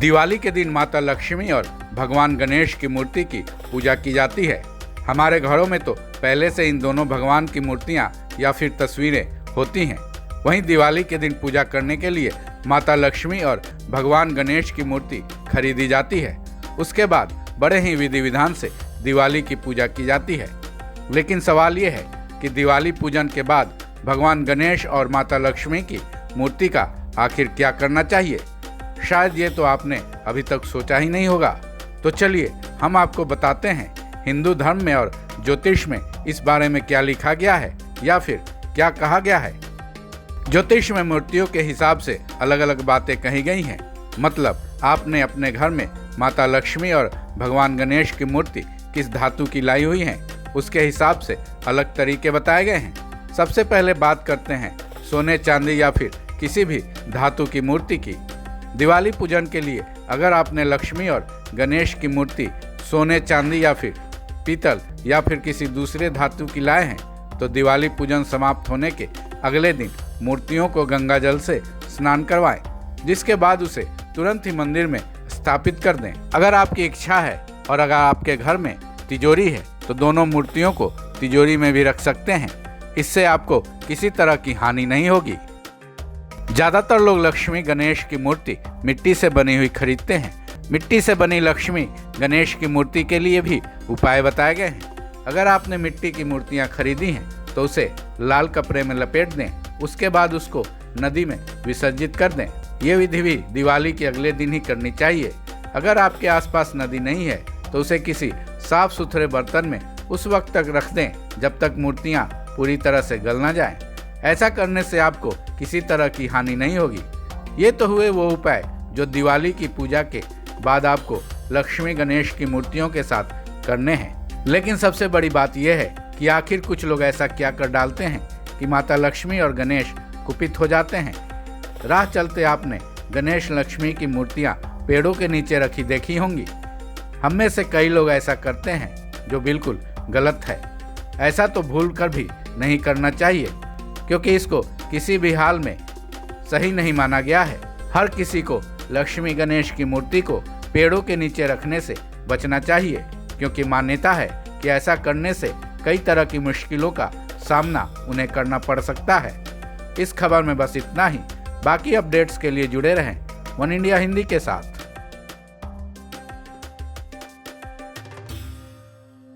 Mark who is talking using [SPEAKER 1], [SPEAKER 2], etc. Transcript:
[SPEAKER 1] दिवाली के दिन माता लक्ष्मी और भगवान गणेश की मूर्ति की पूजा की जाती है। हमारे घरों में तो पहले से इन दोनों भगवान की मूर्तियां या फिर तस्वीरें होती हैं। वहीं दिवाली के दिन पूजा करने के लिए माता लक्ष्मी और भगवान गणेश की मूर्ति खरीदी जाती है। उसके बाद बड़े ही विधि विधान से दिवाली की पूजा की जाती है। लेकिन सवाल ये है कि दिवाली पूजन के बाद भगवान गणेश और माता लक्ष्मी की मूर्ति का आखिर क्या करना चाहिए? शायद ये तो आपने अभी तक सोचा ही नहीं होगा। तो चलिए हम आपको बताते हैं हिंदू धर्म में और ज्योतिष में इस बारे में क्या लिखा गया है या फिर क्या कहा गया है। ज्योतिष में मूर्तियों के हिसाब से अलग अलग बातें कही गई हैं। मतलब आपने अपने घर में माता लक्ष्मी और भगवान गणेश की मूर्ति किस धातु की लाई हुई है, उसके हिसाब से अलग तरीके बताए गए हैं। सबसे पहले बात करते हैं सोने, चांदी या फिर किसी भी धातु की मूर्ति की। दिवाली पूजन के लिए अगर आपने लक्ष्मी और गणेश की मूर्ति सोने, चांदी या फिर पीतल या फिर किसी दूसरे धातु की लाए हैं तो दिवाली पूजन समाप्त होने के अगले दिन मूर्तियों को गंगा जल से स्नान करवाएं, जिसके बाद उसे तुरंत ही मंदिर में स्थापित कर दें। अगर आपकी इच्छा है और अगर आपके घर में तिजोरी है तो दोनों मूर्तियों को तिजोरी में भी रख सकते हैं। इससे आपको किसी तरह की हानि नहीं होगी। ज़्यादातर लोग लक्ष्मी गणेश की मूर्ति मिट्टी से बनी हुई खरीदते हैं। मिट्टी से बनी लक्ष्मी गणेश की मूर्ति के लिए भी उपाय बताए गए हैं। अगर आपने मिट्टी की मूर्तियां खरीदी हैं तो उसे लाल कपड़े में लपेट दें। उसके बाद उसको नदी में विसर्जित कर दें। ये विधि भी दिवाली के अगले दिन ही करनी चाहिए। अगर आपके आसपास नदी नहीं है तो उसे किसी साफ सुथरे बर्तन में उस वक्त तक रख दें जब तक मूर्तियाँ पूरी तरह से गल ना जाएं। ऐसा करने से आपको किसी तरह की हानि नहीं होगी। ये तो हुए वो उपाय जो दिवाली की पूजा के बाद आपको लक्ष्मी गणेश की मूर्तियों के साथ करने हैं। लेकिन सबसे बड़ी बात यह है कि आखिर कुछ लोग ऐसा क्या कर डालते हैं कि माता लक्ष्मी और गणेश कुपित हो जाते हैं। राह चलते आपने गणेश लक्ष्मी की मूर्तियाँ पेड़ों के नीचे रखी देखी होंगी। हम में से कई लोग ऐसा करते हैं जो बिल्कुल गलत है। ऐसा तो भूल कर भी नहीं करना चाहिए, क्योंकि इसको किसी भी हाल में सही नहीं माना गया है। हर किसी को लक्ष्मी गणेश की मूर्ति को पेड़ों के नीचे रखने से बचना चाहिए, क्योंकि मान्यता है कि ऐसा करने से कई तरह की मुश्किलों का सामना उन्हें करना पड़ सकता है। इस खबर में बस इतना ही। बाकी अपडेट्स के लिए जुड़े रहें वन इंडिया हिंदी के साथ।